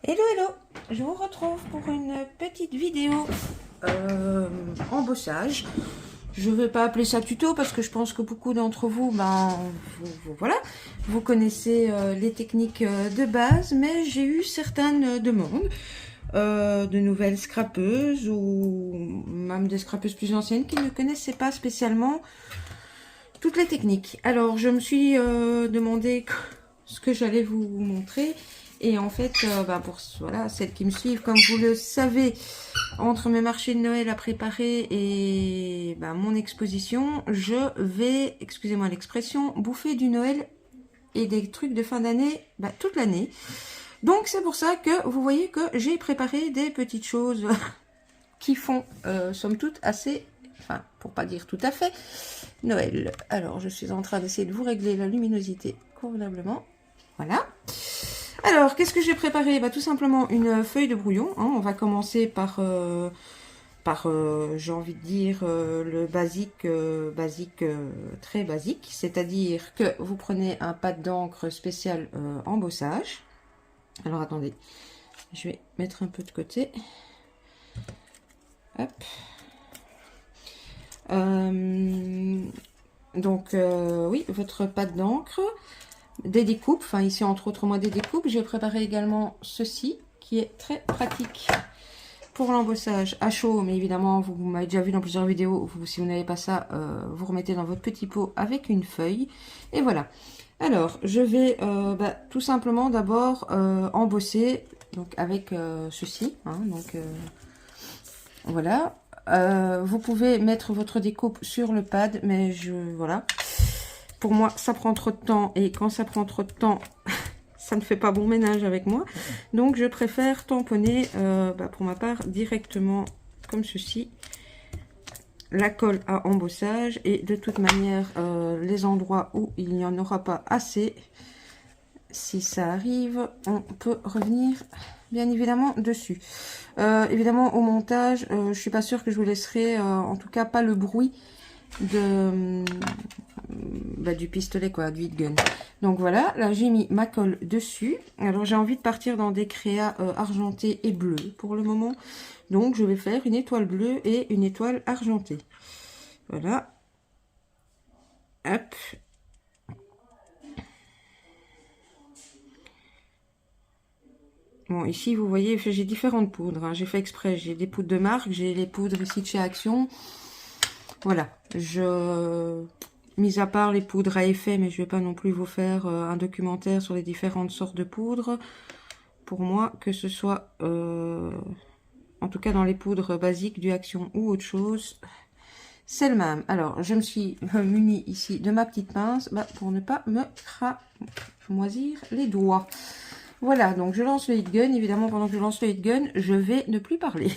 Hello hello, je vous retrouve pour une petite vidéo embossage. Je ne vais pas appeler ça tuto parce que je pense que beaucoup d'entre vous, voilà, vous connaissez les techniques de base, mais j'ai eu certaines demandes de nouvelles scrapeuses ou même des scrapeuses plus anciennes qui ne connaissaient pas spécialement toutes les techniques. Alors je me suis demandé ce que j'allais vous montrer. Et en fait, pour voilà, celles qui me suivent, comme vous le savez, entre mes marchés de Noël à préparer et mon exposition, je vais, excusez-moi l'expression, bouffer du Noël et des trucs de fin d'année toute l'année. Donc c'est pour ça que vous voyez que j'ai préparé des petites choses qui font, somme toute, assez, enfin, pour pas dire tout à fait, Noël. Alors, je suis en train d'essayer de vous régler la luminosité convenablement. Voilà. Alors, qu'est-ce que j'ai préparé? Tout simplement une feuille de brouillon. Hein. On va commencer par j'ai envie de dire, le basique, très basique. C'est-à-dire que vous prenez un pad d'encre spécial embossage. Alors, attendez. Je vais mettre un peu de côté. Hop. Oui, votre pad d'encre. Des découpes, enfin ici entre autres moi des découpes. J'ai préparé également ceci qui est très pratique pour l'embossage à chaud, mais évidemment vous m'avez déjà vu dans plusieurs vidéos, si vous n'avez pas ça, vous remettez dans votre petit pot avec une feuille et voilà. Alors je vais tout simplement d'abord embosser donc avec ceci, hein, donc voilà. Vous pouvez mettre votre découpe sur le pad, mais voilà. Pour moi, ça prend trop de temps et quand ça prend trop de temps, ça ne fait pas bon ménage avec moi. Donc, je préfère tamponner, pour ma part, directement comme ceci, la colle à embossage. Et de toute manière, les endroits où il n'y en aura pas assez, si ça arrive, on peut revenir bien évidemment dessus. Évidemment, au montage, je suis pas sûre que je vous laisserai, en tout cas, pas le bruit de du pistolet quoi, du heat gun. Donc voilà, là j'ai mis ma colle dessus. Alors j'ai envie de partir dans des créas argentés et bleus pour le moment. Donc je vais faire une étoile bleue et une étoile argentée. Voilà. Hop. Bon, ici vous voyez, j'ai différentes poudres. Hein. J'ai fait exprès, j'ai des poudres de marque, j'ai les poudres ici de chez Action. Voilà, mis à part les poudres à effet, mais je vais pas non plus vous faire un documentaire sur les différentes sortes de poudres. Pour moi, que ce soit, en tout cas dans les poudres basiques du Action ou autre chose, c'est le même. Alors, je me suis munie ici de ma petite pince pour ne pas me moisir les doigts. Voilà, donc je lance le heat gun. Évidemment, pendant que je lance le heat gun, je vais ne plus parler.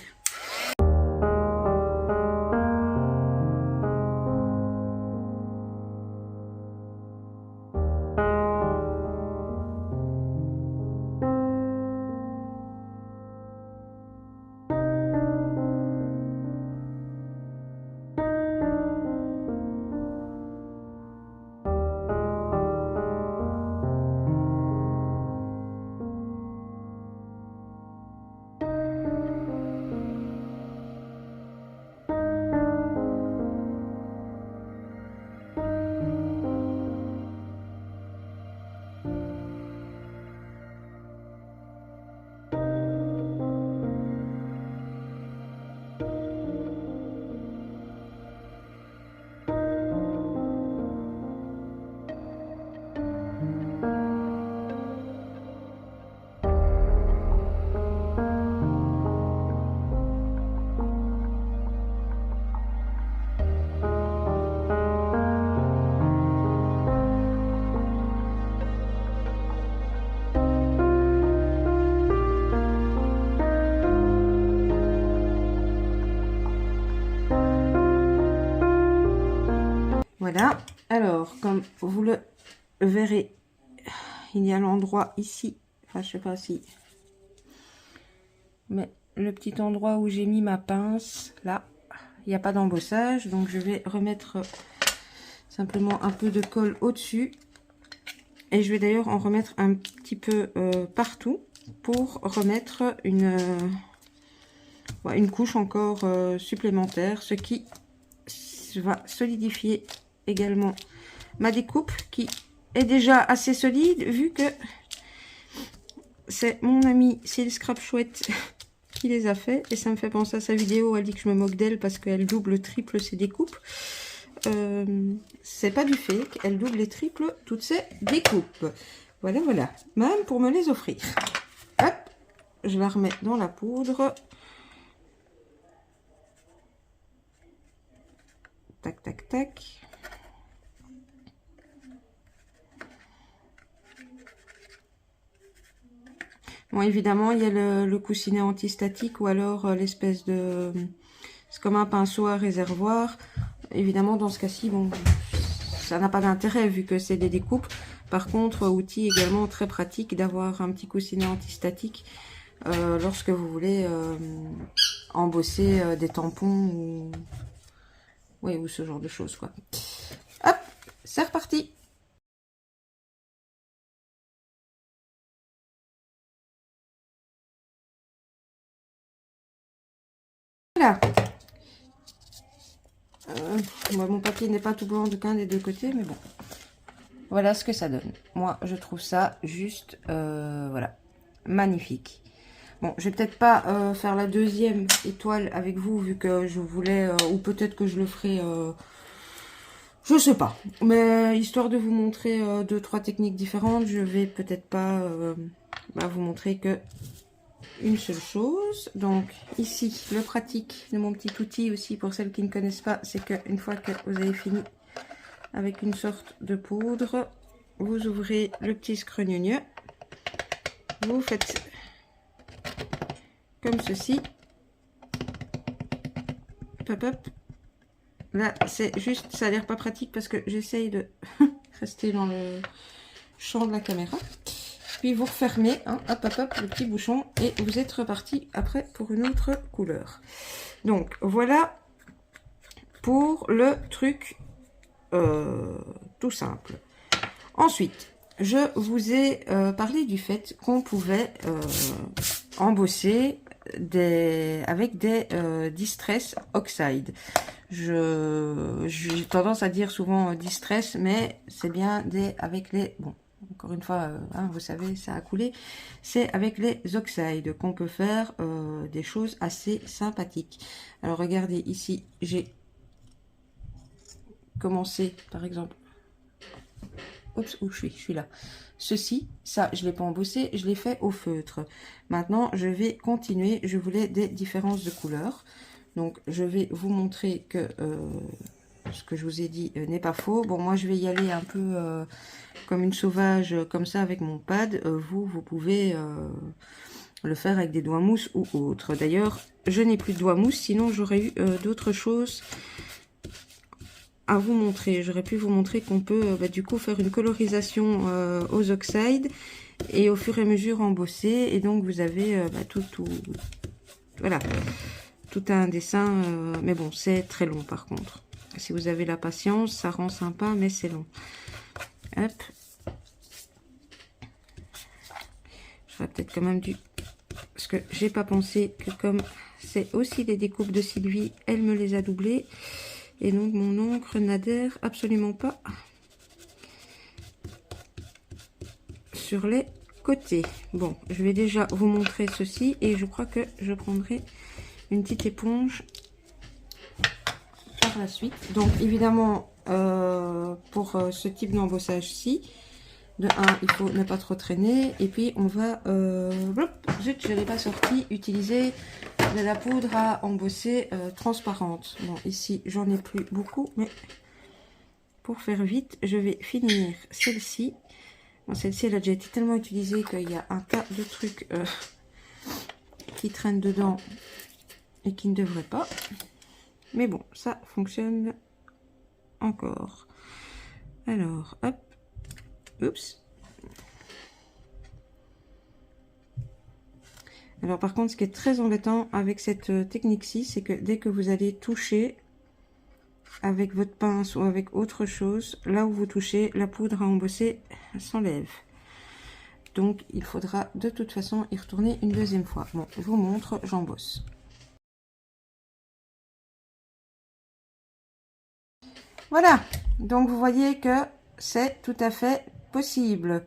Voilà, alors comme vous le verrez, il y a l'endroit ici, enfin je sais pas si, mais le petit endroit où j'ai mis ma pince, là, il n'y a pas d'embossage, donc je vais remettre simplement un peu de colle au-dessus, et je vais d'ailleurs en remettre un petit peu partout, pour remettre une couche encore supplémentaire, ce qui va solidifier également ma découpe qui est déjà assez solide vu que c'est mon ami Seal Scrap Chouette qui les a fait, et ça me fait penser à sa vidéo. Elle dit que je me moque d'elle parce qu'elle double, triple ses découpes. C'est pas du fake, elle double et triple toutes ses découpes. Voilà, voilà, même pour me les offrir. Hop, je la remets dans la poudre. Tac, tac, tac. Bon, évidemment, il y a le coussinet antistatique ou alors l'espèce de... C'est comme un pinceau à réservoir. Évidemment, dans ce cas-ci, bon, ça n'a pas d'intérêt vu que c'est des découpes. Par contre, outil également très pratique d'avoir un petit coussinet antistatique lorsque vous voulez embosser des tampons ou... Oui, ou ce genre de choses, quoi. Hop, c'est reparti. Voilà. Moi, mon papier n'est pas tout blanc d'aucun des deux côtés, mais bon. Voilà ce que ça donne. Moi, je trouve ça juste, voilà, magnifique. Bon, je vais peut-être pas faire la deuxième étoile avec vous, vu que je voulais, ou peut-être que je le ferai, je sais pas. Mais histoire de vous montrer deux, trois techniques différentes, je vais peut-être pas vous montrer que une seule chose. Donc ici, le pratique de mon petit outil aussi, pour celles qui ne connaissent pas, c'est qu'une fois que vous avez fini avec une sorte de poudre, vous ouvrez le petit scrognonieux, vous faites comme ceci, hop hop. Là c'est juste, ça a l'air pas pratique parce que j'essaye de rester dans le champ de la caméra. Puis vous refermez, hein, hop hop hop, le petit bouchon, et vous êtes reparti après pour une autre couleur. Donc voilà pour le truc tout simple. Ensuite, je vous ai parlé du fait qu'on pouvait embosser avec des Distress Oxide. J'ai tendance à dire souvent Distress, mais c'est bien avec les... Bon, encore une fois, hein, vous savez, ça a coulé. C'est avec les oxydes qu'on peut faire des choses assez sympathiques. Alors regardez ici, j'ai commencé par exemple... Oups, où je suis là. Ceci, ça, je ne l'ai pas embossé, je l'ai fait au feutre. Maintenant, je vais continuer. Je voulais des différences de couleurs. Donc, je vais vous montrer que ce que je vous ai dit n'est pas faux. Bon, moi, je vais y aller un peu comme une sauvage, comme ça, avec mon pad. Vous pouvez le faire avec des doigts mousse ou autre. D'ailleurs, je n'ai plus de doigts mousse, sinon j'aurais eu d'autres choses à vous montrer. J'aurais pu vous montrer qu'on peut du coup faire une colorisation aux oxydes et au fur et à mesure embosser, et donc vous avez voilà, tout un dessin, mais bon, c'est très long par contre. Si vous avez la patience, ça rend sympa, mais c'est long. Hop. J'aurais peut-être quand même dû, parce que j'ai pas pensé que comme c'est aussi des découpes de Sylvie, elle me les a doublées. Et donc mon encre n'adhère absolument pas sur les côtés. Bon, je vais déjà vous montrer ceci et je crois que je prendrai une petite éponge par la suite. Donc évidemment, pour ce type d'embossage-ci, de 1, il faut ne pas trop traîner. Et puis on va, zut, je n'ai pas sorti, utiliser de la poudre à embosser transparente. Bon, ici, j'en ai plus beaucoup, mais pour faire vite, je vais finir celle-ci. Bon, celle-ci, elle a déjà été tellement utilisée qu'il y a un tas de trucs qui traînent dedans et qui ne devraient pas. Mais bon, ça fonctionne encore. Alors, hop. Oups. Alors par contre, ce qui est très embêtant avec cette technique-ci, c'est que dès que vous allez toucher avec votre pince ou avec autre chose, là où vous touchez, la poudre à embosser s'enlève. Donc, il faudra de toute façon y retourner une deuxième fois. Bon, je vous montre, j'embosse. Voilà, donc vous voyez que c'est tout à fait possible.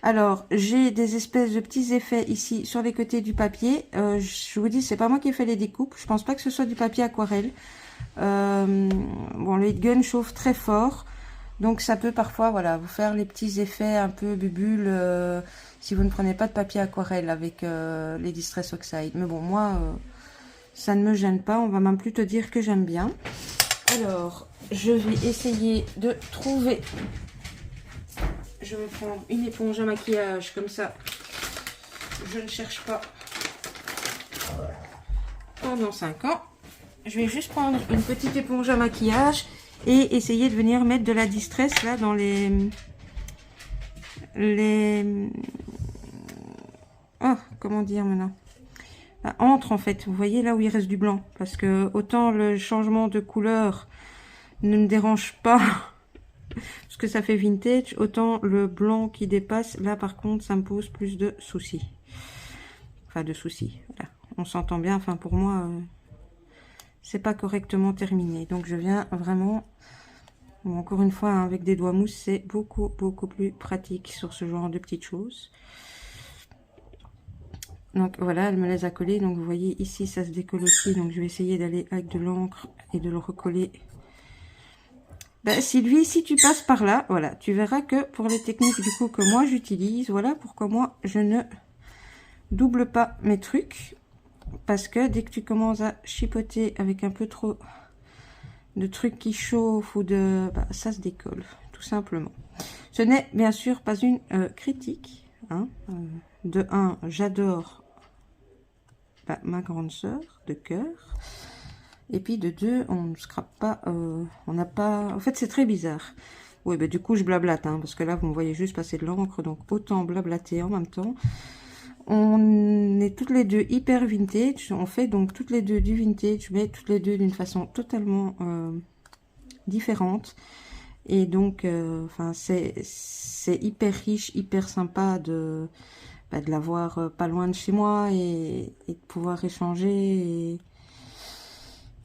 Alors, j'ai des espèces de petits effets ici sur les côtés du papier. Je vous dis, c'est pas moi qui ai fait les découpes. Je pense pas que ce soit du papier aquarelle. Bon, le heat gun chauffe très fort. Donc, ça peut parfois, voilà, vous faire les petits effets un peu bubules si vous ne prenez pas de papier aquarelle avec les Distress Oxide. Mais bon, moi, ça ne me gêne pas. On va même plutôt dire que j'aime bien. Alors, je vais essayer de trouver... Je vais prendre une éponge à maquillage, comme ça, je ne cherche pas pendant 5 ans. Je vais juste prendre une petite éponge à maquillage et essayer de venir mettre de la distress là dans les... Oh, comment dire maintenant? Entre en fait, vous voyez là où il reste du blanc. Parce que autant le changement de couleur ne me dérange pas... parce que ça fait vintage, autant le blanc qui dépasse, là par contre ça me pose plus de soucis. Enfin de soucis, voilà. On s'entend bien, enfin pour moi c'est pas correctement terminé. Donc je viens vraiment, bon, encore une fois hein, avec des doigts mousse c'est beaucoup plus pratique sur ce genre de petites choses. Donc voilà, elle me les a collés, donc vous voyez ici ça se décolle aussi, donc je vais essayer d'aller avec de l'encre et de le recoller. Ben, Sylvie, si tu passes par là, voilà, tu verras que pour les techniques du coup que moi j'utilise, voilà pourquoi moi je ne double pas mes trucs. Parce que dès que tu commences à chipoter avec un peu trop de trucs qui chauffent ou de... Bah, ça se décolle, tout simplement. Ce n'est bien sûr pas une critique. Hein. De 1, j'adore ma grande sœur de cœur. Et puis de 2, on ne scrape pas, on n'a pas... En fait, c'est très bizarre. Oui, bah, du coup, je blablate, hein, parce que là, vous me voyez juste passer de l'encre, donc autant blablater en même temps. On est toutes les deux hyper vintage, on fait donc toutes les deux du vintage, mais toutes les deux d'une façon totalement différente. Et donc, enfin, c'est hyper riche, hyper sympa de l'avoir pas loin de chez moi et de pouvoir échanger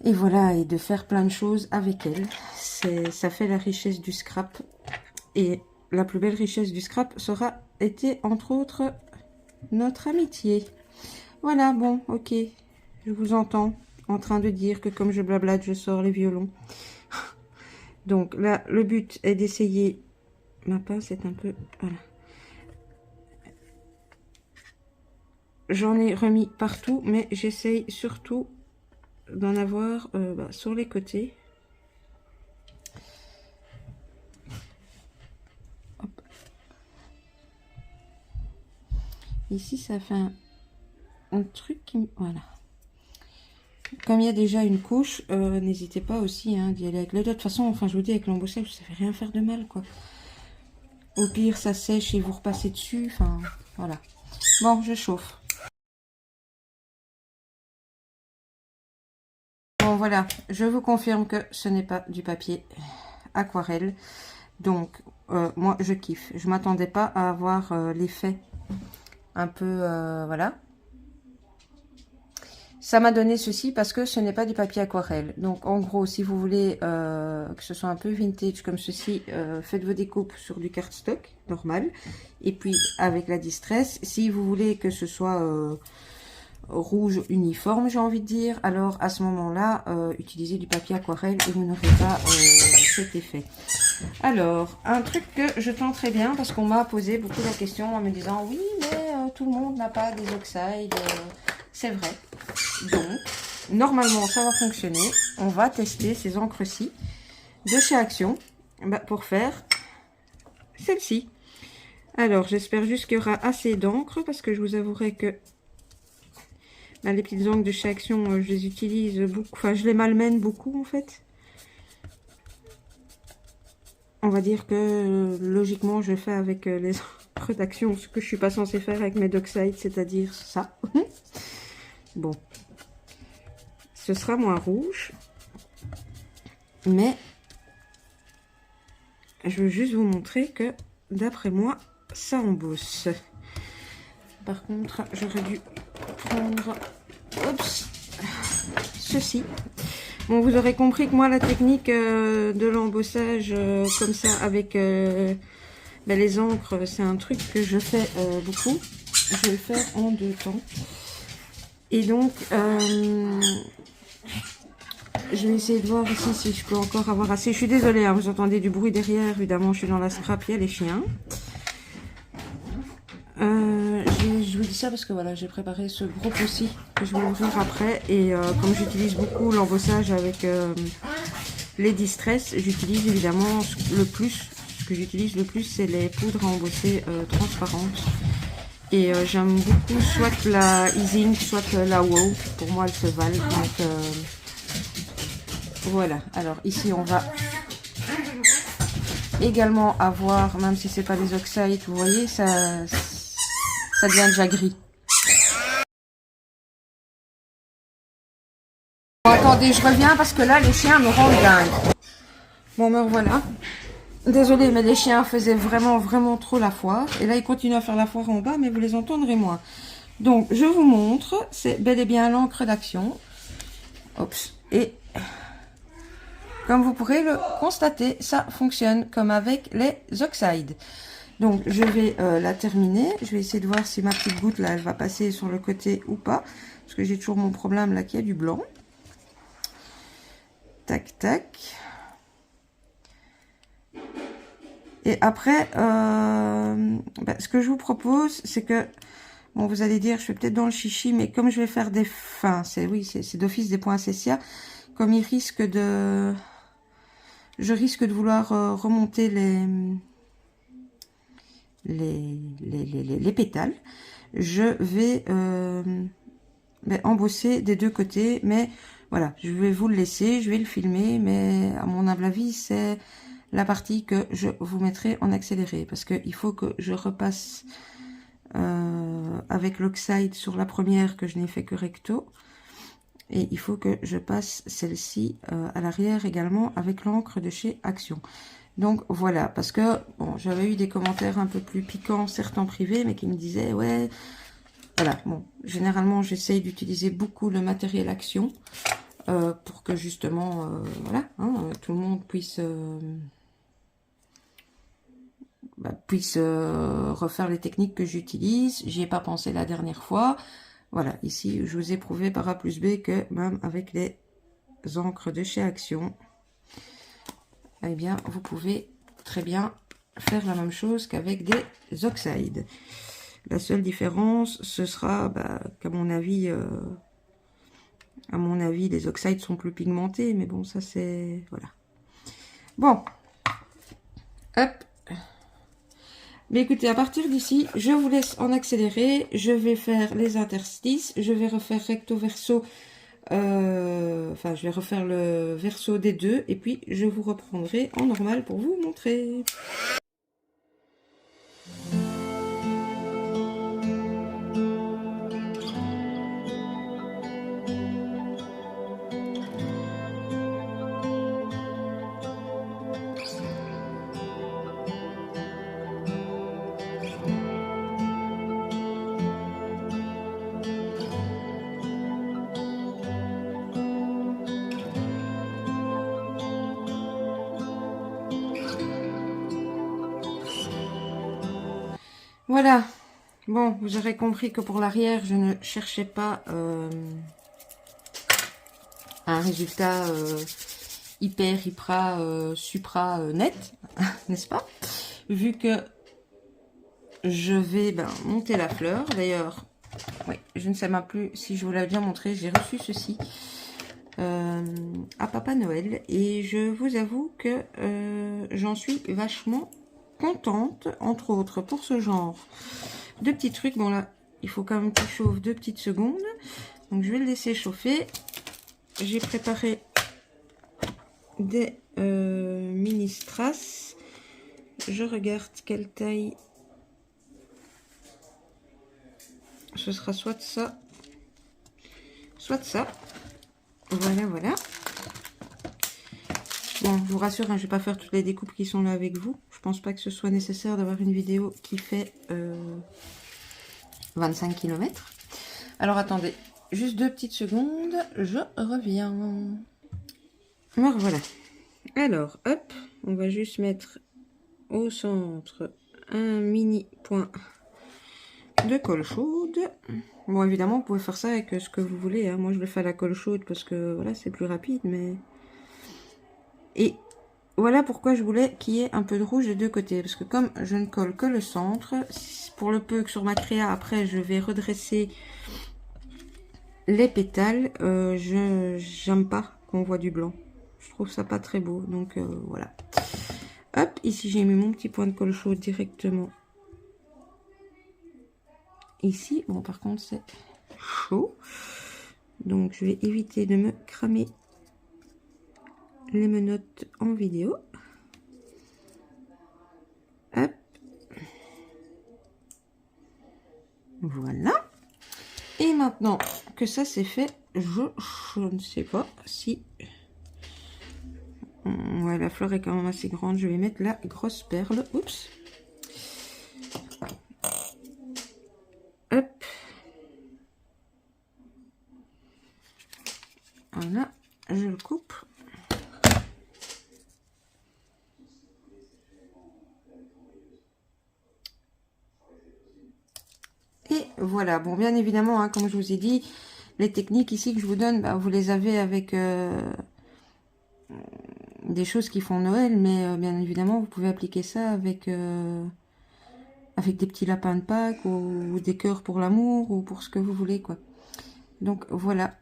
et voilà, et de faire plein de choses avec elle. Ça fait la richesse du scrap. Et la plus belle richesse du scrap sera été, entre autres, notre amitié. Voilà, bon, ok. Je vous entends en train de dire que comme je blablate, je sors les violons. Donc là, le but est d'essayer... Ma pince est un peu... Voilà. J'en ai remis partout, mais j'essaye surtout d'en avoir sur les côtés. Hop. Ici, ça fait un truc qui... Voilà. Comme il y a déjà une couche, n'hésitez pas aussi hein, d'y aller avec le doigt. De toute façon, enfin, je vous dis, avec l'embossage, ça fait rien faire de mal, quoi. Au pire, ça sèche et vous repassez dessus. Enfin, voilà. Bon, je chauffe. Bon, voilà. Je vous confirme que ce n'est pas du papier aquarelle. Donc, moi, je kiffe. Je m'attendais pas à avoir l'effet un peu... voilà. Ça m'a donné ceci parce que ce n'est pas du papier aquarelle. Donc en gros, si vous voulez que ce soit un peu vintage comme ceci, faites vos découpes sur du cardstock normal. Et puis avec la distress, si vous voulez que ce soit rouge uniforme, j'ai envie de dire, alors à ce moment-là, utilisez du papier aquarelle et vous n'aurez pas cet effet. Alors, un truc que je tenterai bien parce qu'on m'a posé beaucoup la question en me disant oui, mais tout le monde n'a pas des oxydes. C'est vrai. Donc, normalement, ça va fonctionner. On va tester ces encres-ci de chez Action pour faire celle-ci. Alors, j'espère juste qu'il y aura assez d'encre parce que je vous avouerai que les petites encres de chez Action, je les utilise beaucoup. Enfin, je les malmène beaucoup en fait. On va dire que logiquement, je fais avec les encres d'Action ce que je suis pas censée faire avec mes Dockside, c'est-à-dire ça. Bon. Ce sera moins rouge. Mais je veux juste vous montrer que, d'après moi, ça embosse. Par contre, j'aurais dû prendre ceci. Bon, vous aurez compris que moi, la technique de l'embossage comme ça avec les encres, c'est un truc que je fais beaucoup. Je vais le faire en 2 temps. Et donc, je vais essayer de voir ici si je peux encore avoir assez. Je suis désolée, hein, vous entendez du bruit derrière. Évidemment, je suis dans la scrap, il y a les chiens. Je vous dis ça parce que voilà, j'ai préparé ce gros pot-ci que je vais ouvrir après. Et comme j'utilise beaucoup l'embossage avec les distress, j'utilise évidemment le plus. Ce que j'utilise le plus, c'est les poudres à embosser transparentes. Et j'aime beaucoup soit la Easy Ink, soit la WOW. Pour moi, elles se valent. Donc voilà. Alors ici, on va également avoir, même si c'est pas des oxydes, vous voyez, ça devient déjà gris. Bon, attendez, je reviens parce que là, les chiens me rendent dingue. Bon, me revoilà. Désolée, mais les chiens faisaient vraiment trop la foire. Et là, ils continuent à faire la foire en bas, mais vous les entendrez moins. Donc, je vous montre. C'est bel et bien l'encre d'action. Oups. Et comme vous pourrez le constater, ça fonctionne comme avec les oxydes. Donc, je vais la terminer. Je vais essayer de voir si ma petite goutte, là, elle va passer sur le côté ou pas. Parce que j'ai toujours mon problème, là, qu'il y a du blanc. Tac, tac. Et après, ce que je vous propose, c'est que, bon, vous allez dire, je suis peut-être dans le chichi, mais comme je vais faire des fins, c'est d'office des points Cessia, comme je risque de vouloir remonter les pétales, je vais embosser des 2 côtés, mais voilà, je vais vous le laisser, je vais le filmer, mais à mon humble avis, c'est la partie que je vous mettrai en accéléré, parce qu'il faut que je repasse avec l'oxyde sur la première que je n'ai fait que recto, et il faut que je passe celle-ci à l'arrière également avec l'encre de chez Action. Donc voilà, parce que bon, j'avais eu des commentaires un peu plus piquants, certes en privé, mais qui me disaient ouais, voilà, bon, généralement j'essaye d'utiliser beaucoup le matériel Action pour que justement, voilà, hein, tout le monde puisse refaire les techniques que j'utilise. J'y ai pas pensé la dernière fois. Voilà, ici, je vous ai prouvé par A plus B que même avec les encres de chez Action, eh bien, vous pouvez très bien faire la même chose qu'avec des oxydes. La seule différence, ce sera qu'à mon avis, les oxydes sont plus pigmentés, mais bon, ça c'est... Voilà. Bon. Hop. Mais écoutez, à partir d'ici, je vous laisse en accéléré. Je vais faire les interstices. Je vais refaire recto verso. Enfin, je vais refaire le verso des 2. Et puis, je vous reprendrai en normal pour vous montrer. Voilà. Bon, vous aurez compris que pour l'arrière, je ne cherchais pas un résultat hyper, supra net, n'est-ce pas? Vu que je vais monter la fleur. D'ailleurs, oui, je ne sais même plus si je vous l'avais bien montré. J'ai reçu ceci à Papa Noël. Et je vous avoue que j'en suis vachement contente, entre autres, pour ce genre de petits trucs. Bon là, il faut quand même qu'il chauffe 2 petites secondes. Donc je vais le laisser chauffer. J'ai préparé des mini strass. Je regarde quelle taille. Ce sera soit ça, soit ça. Voilà, voilà. Bon, je vous rassure, hein, je ne vais pas faire toutes les découpes qui sont là avec vous. Je pense pas que ce soit nécessaire d'avoir une vidéo qui fait 25 km. Alors attendez, juste 2 petites secondes, je reviens. Alors voilà. Alors, hop, on va juste mettre au centre un mini point de colle chaude. Bon, évidemment, vous pouvez faire ça avec ce que vous voulez, hein. Moi, je le fais à la colle chaude parce que, voilà, c'est plus rapide, mais... Et voilà pourquoi je voulais qu'il y ait un peu de rouge des deux côtés. Parce que comme je ne colle que le centre, pour le peu que sur ma créa, après, je vais redresser les pétales, j'aime pas qu'on voit du blanc. Je trouve ça pas très beau, donc voilà. Hop, ici, j'ai mis mon petit point de colle chaude directement ici. Bon, par contre, c'est chaud. Donc, je vais éviter de me cramer les menottes en vidéo. Hop. Voilà. Et maintenant que ça c'est fait, je ne sais pas si... Ouais, la fleur est quand même assez grande. Je vais mettre la grosse perle. Oups. Hop. Voilà, je le coupe. Et voilà, bon, bien évidemment, hein, comme je vous ai dit, les techniques ici que je vous donne, bah, vous les avez avec des choses qui font Noël, mais bien évidemment, vous pouvez appliquer ça avec, avec des petits lapins de Pâques ou des cœurs pour l'amour ou pour ce que vous voulez, quoi. Donc voilà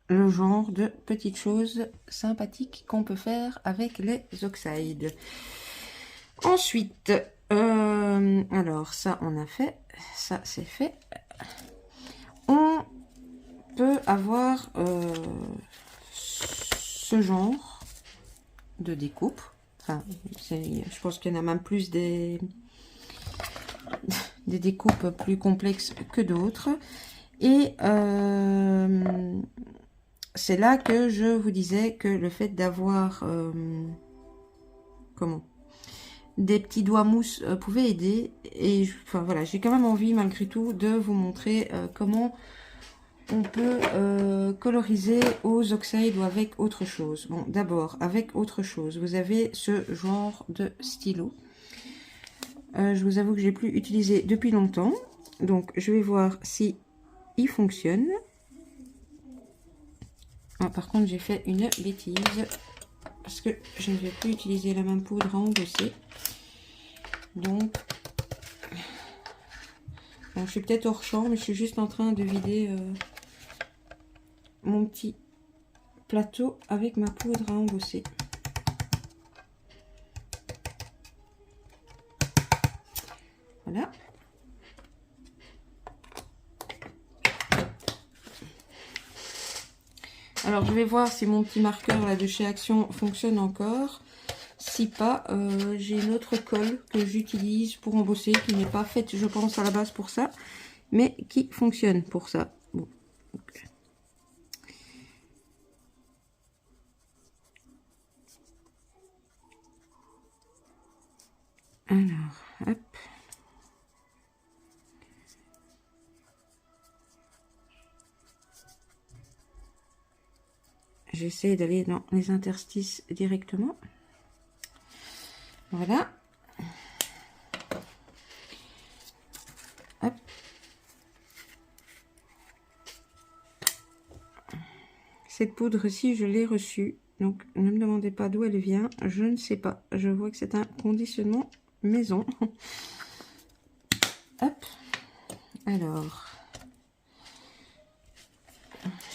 le genre de petites choses sympathiques qu'on peut faire avec les oxydes. Ensuite, alors ça on a fait, ça c'est fait. On peut avoir ce genre de découpe. Enfin, je pense qu'il y en a même plus des découpes plus complexes que d'autres. Et c'est là que je vous disais que le fait d'avoir des petits doigts mousse pouvait aider. Et enfin voilà, j'ai quand même envie malgré tout de vous montrer comment on peut coloriser aux oxydes ou avec autre chose. Bon, d'abord, avec autre chose, vous avez ce genre de stylo. Je vous avoue que j'ai plus utilisé depuis longtemps. Donc, je vais voir si il fonctionne. Ah, par contre, j'ai fait une bêtise. Parce que je ne vais plus utiliser la même poudre à embosser. Donc, bon, je suis peut-être hors champ, mais je suis juste en train de vider mon petit plateau avec ma poudre à embosser. Voilà. Alors, je vais voir si mon petit marqueur là de chez Action fonctionne encore. Si pas, j'ai une autre colle que j'utilise pour embosser, qui n'est pas faite, je pense, à la base pour ça, mais qui fonctionne pour ça. Bon. Alors, hop. J'essaie d'aller dans les interstices directement. Voilà. Hop. Cette poudre-ci, je l'ai reçue. Donc, ne me demandez pas d'où elle vient. Je ne sais pas. Je vois que c'est un conditionnement maison. Hop. Alors,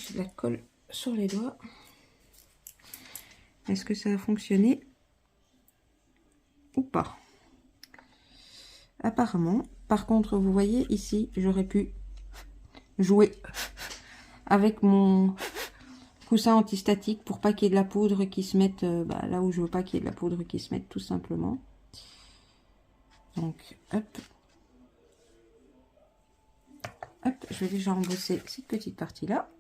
je la colle sur les doigts. Est-ce que ça a fonctionné ou pas? Apparemment. Par contre, vous voyez ici, j'aurais pu jouer avec mon coussin antistatique pour pas qu'il y ait de la poudre qui se mette là où je veux pas qu'il y ait de la poudre qui se mette, tout simplement. Donc, hop. Hop, je vais déjà embosser cette petite partie-là.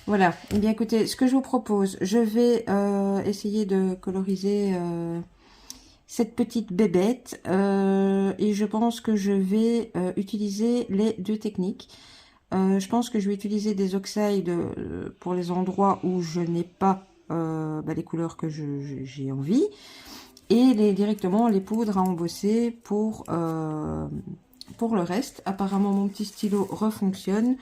Voilà, et bien écoutez, ce que je vous propose, je vais essayer de coloriser cette petite bébête. Et je pense que je vais utiliser les deux techniques. Je pense que je vais utiliser des oxydes pour les endroits où je n'ai pas les couleurs que j'ai envie. Et directement les poudres à embosser pour le reste. Apparemment mon petit stylo refonctionne.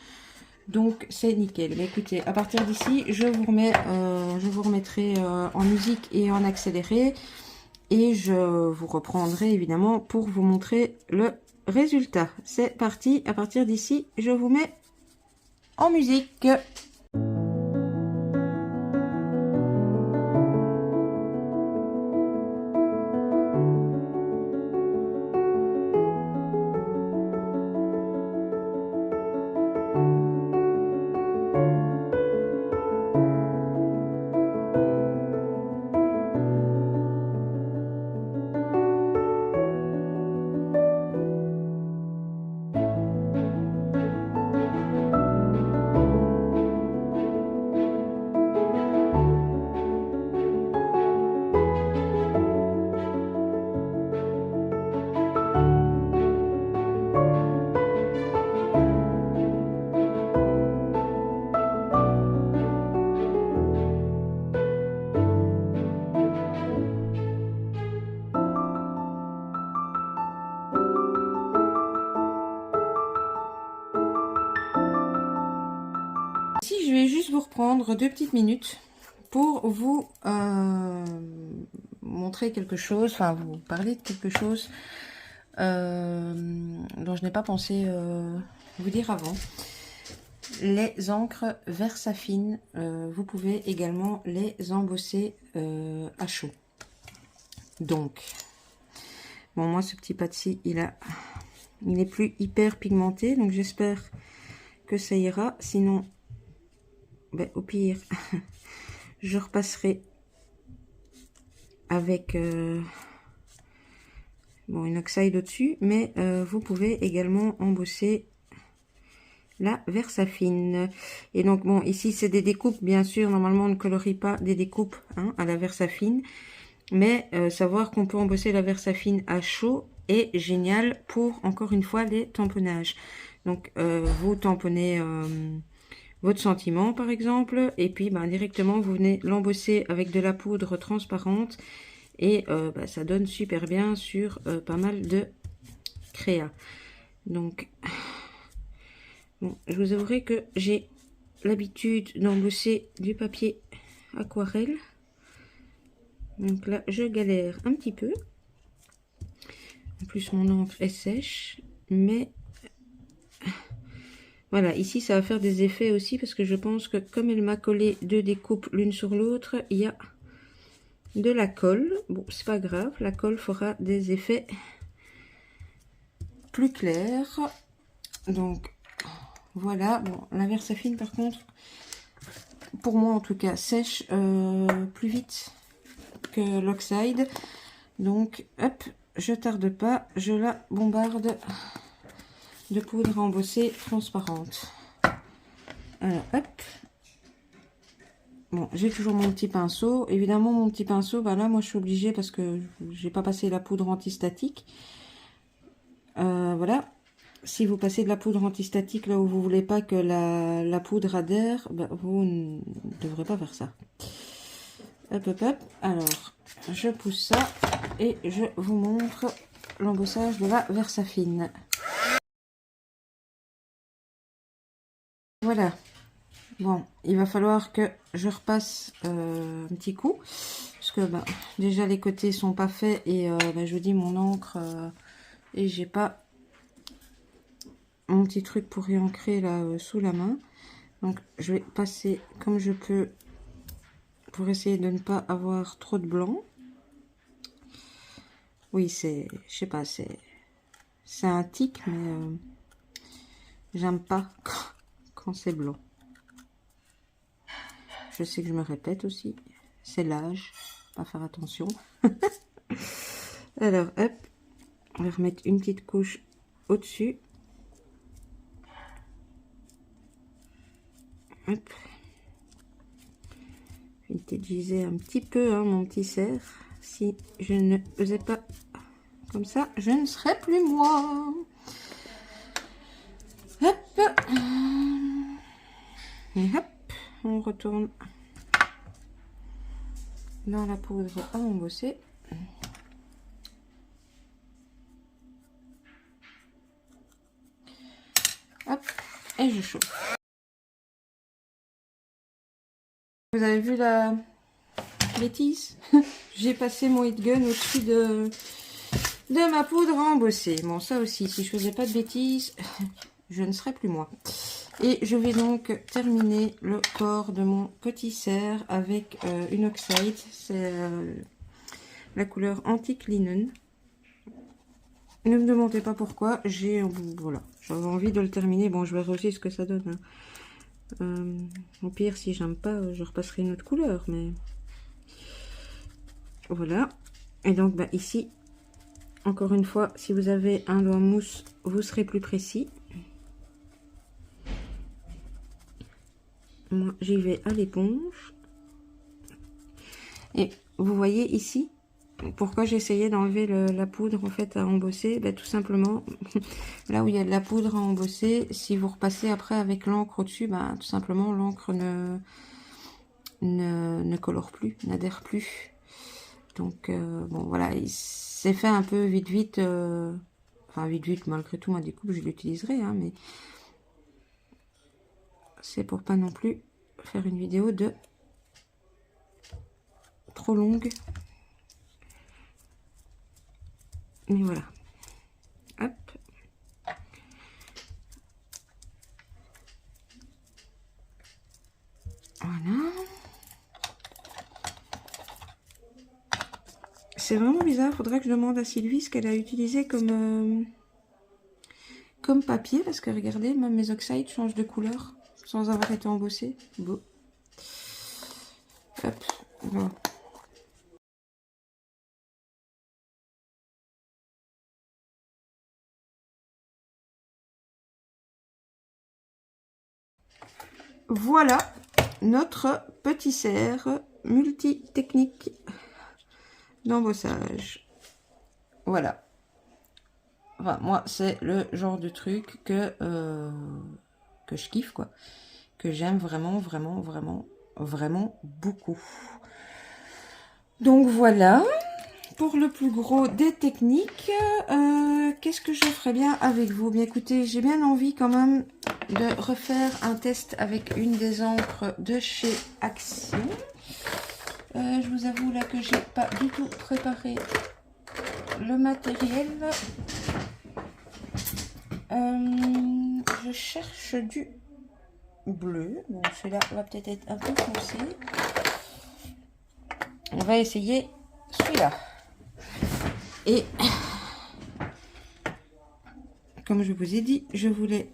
Donc c'est nickel. Mais écoutez, à partir d'ici, je vous remettrai en musique et en accéléré. Et je vous reprendrai évidemment pour vous montrer le résultat. C'est parti, à partir d'ici, je vous mets en musique. Ici, je vais juste vous reprendre 2 petites minutes pour vous montrer quelque chose, enfin vous parler de quelque chose dont je n'ai pas pensé vous dire avant. Les encres Versafine, vous pouvez également les embosser à chaud. Donc, bon, moi ce petit pad-ci, il est plus hyper pigmenté, donc j'espère que ça ira. Sinon, ben, au pire, je repasserai avec bon, une oxyde au-dessus, mais vous pouvez également embosser la Versafine. Et donc bon, ici c'est des découpes, bien sûr, normalement on ne colorie pas des découpes hein, à la Versafine, mais savoir qu'on peut embosser la Versafine à chaud est génial pour, encore une fois, les tamponnages. Donc vous tamponnez votre sentiment par exemple, et puis ben, directement vous venez l'embosser avec de la poudre transparente, et ça donne super bien sur pas mal de créa. Donc bon, je vous avouerai que j'ai l'habitude d'embosser du papier aquarelle, donc là je galère un petit peu. En plus mon encre est sèche, mais voilà, ici ça va faire des effets aussi, parce que je pense que comme elle m'a collé deux découpes l'une sur l'autre, il y a de la colle. Bon, c'est pas grave, la colle fera des effets plus clairs. Donc voilà, bon, la Versafine par contre, pour moi en tout cas, sèche plus vite que l'oxyde. Donc hop, je tarde pas, je la bombarde de poudre à embosser transparente. Alors hop, bon, j'ai toujours mon petit pinceau. Évidemment, mon petit pinceau, bah là, moi, je suis obligée parce que j'ai pas passé la poudre antistatique. Voilà. Si vous passez de la poudre antistatique là où vous voulez pas que la poudre adhère, bah, vous ne devrez pas faire ça. Hop, hop, hop. Alors, je pousse ça et je vous montre l'embossage de la Versafine. Voilà. Bon, il va falloir que je repasse un petit coup, parce que bah, déjà les côtés sont pas faits, et je vous dis mon encre, et j'ai pas mon petit truc pour réancrer là sous la main. Donc je vais passer comme je peux pour essayer de ne pas avoir trop de blanc. Oui, c'est, je sais pas, c'est un tic, mais j'aime pas quand c'est blanc. Je sais que je me répète aussi, c'est l'âge, pas faire attention. Alors, hop, on va remettre une petite couche au-dessus. Hop. Je vais utiliser un petit peu hein, mon petit cerf. Si je ne faisais pas comme ça, je ne serais plus moi. Hop. Et hop, on retourne dans la poudre à embosser. Hop, et je chauffe. Vous avez vu la bêtise? J'ai passé mon heat gun au-dessus de ma poudre à embosser. Bon, ça aussi, si je faisais pas de bêtises, je ne serais plus moi. Et je vais donc terminer le corps de mon petit cerf avec une oxide. C'est la couleur Antique Linen. Ne me demandez pas pourquoi. Voilà, j'avais envie de le terminer. Bon, je verrai aussi ce que ça donne. Hein. Au pire, si j'aime pas, je repasserai une autre couleur. Mais voilà. Et donc, bah, ici, encore une fois, si vous avez un doigt mousse, vous serez plus précis. Moi, j'y vais à l'éponge. Et vous voyez ici, pourquoi j'essayais d'enlever la poudre en fait à embosser, ben, tout simplement, là où il y a de la poudre à embosser, si vous repassez après avec l'encre au-dessus, ben, tout simplement l'encre ne colore plus, n'adhère plus. Donc bon voilà, c'est fait un peu vite, enfin vite, malgré tout ma découpe je l'utiliserai, hein, mais c'est pour pas non plus faire une vidéo de trop longue. Mais voilà. Hop. Voilà. C'est vraiment bizarre. Faudrait que je demande à Sylvie ce qu'elle a utilisé comme papier. Parce que regardez, même mes oxydes changent de couleur sans avoir été embossés. Beau. Hop. Voilà. Voilà notre petit cerf multi-technique d'embossage. Voilà. Enfin, moi, c'est le genre de truc que je kiffe, quoi. Que j'aime vraiment, vraiment, vraiment, vraiment beaucoup. Donc voilà. Pour le plus gros des techniques, qu'est-ce que je ferais bien avec vous? Bien écoutez, j'ai bien envie quand même de refaire un test avec une des encres de chez Action. Je vous avoue là que j'ai pas du tout préparé le matériel. Je cherche du bleu. Bon, celui-là va peut-être être un peu foncé. On va essayer celui-là. Et comme je vous ai dit, je voulais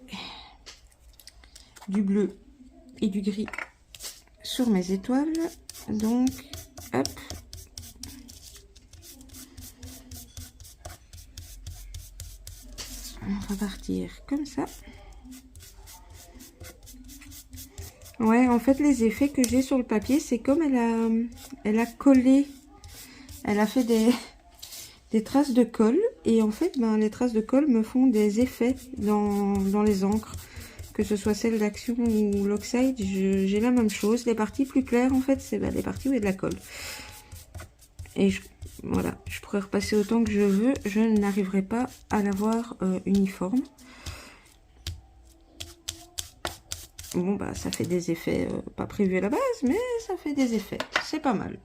du bleu et du gris sur mes étoiles. Donc, hop. On va partir comme ça. Ouais, en fait, les effets que j'ai sur le papier, c'est comme elle a collé. Elle a fait des traces de colle. Et en fait, ben, les traces de colle me font des effets dans les encres. Que ce soit celle d'Action ou l'Oxide, j'ai la même chose. Les parties plus claires, en fait, c'est ben, les parties où il y a de la colle. Et voilà, je pourrais repasser autant que je veux. Je n'arriverai pas à l'avoir uniforme. Bon, bah, ça fait des effets pas prévus à la base, mais ça fait des effets. C'est pas mal.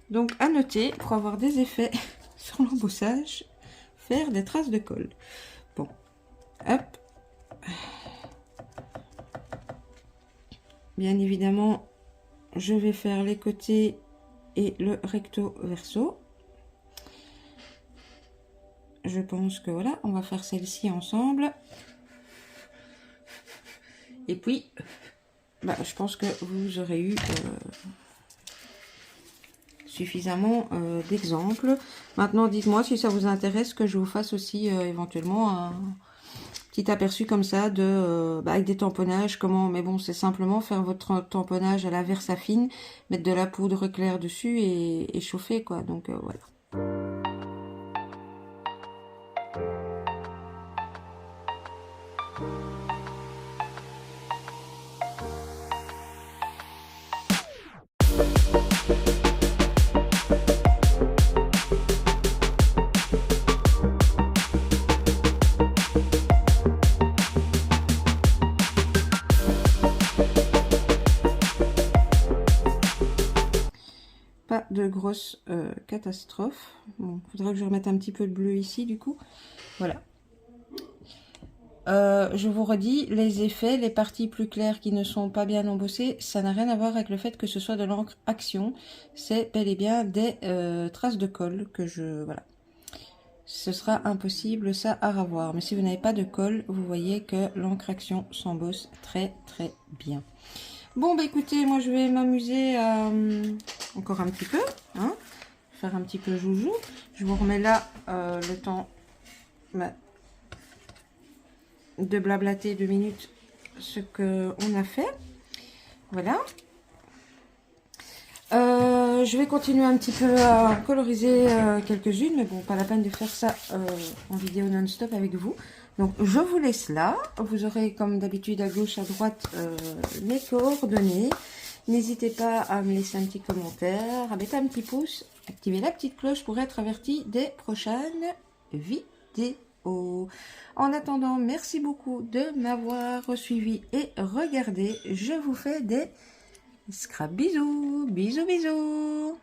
Donc, à noter, pour avoir des effets sur l'embossage, faire des traces de colle. Bon, hop. Bien évidemment, je vais faire les côtés et le recto verso. Je pense que voilà, on va faire celle-ci ensemble. Et puis, bah, je pense que vous aurez eu suffisamment d'exemples. Maintenant, dites-moi si ça vous intéresse que je vous fasse aussi éventuellement un petit aperçu comme ça de avec des tamponnages, comment, mais bon, c'est simplement faire votre tamponnage à la Versafine, mettre de la poudre claire dessus et chauffer, quoi. Donc voilà. Pas de grosse catastrophe. Bon, faudrait que je remette un petit peu de bleu ici, du coup. Voilà. Je vous redis, les effets, les parties plus claires qui ne sont pas bien embossées, ça n'a rien à voir avec le fait que ce soit de l'encre Action. C'est bel et bien des traces de colle que je... Voilà. Ce sera impossible ça à revoir. Mais si vous n'avez pas de colle, vous voyez que l'encre Action s'embosse très très bien. Bon, bah écoutez, moi je vais m'amuser encore un petit peu. Hein, faire un petit peu joujou. Je vous remets là le temps... de blablater 2 minutes ce que on a fait. Voilà. Je vais continuer un petit peu à coloriser quelques-unes, mais bon, pas la peine de faire ça en vidéo non-stop avec vous. Donc je vous laisse là. Vous aurez comme d'habitude à gauche, à droite mes coordonnées. N'hésitez pas à me laisser un petit commentaire, à mettre un petit pouce, activer la petite cloche pour être averti des prochaines vidéos. En attendant, merci beaucoup de m'avoir suivi et regardé. Je vous fais des scrap bisous. Bisous, bisous.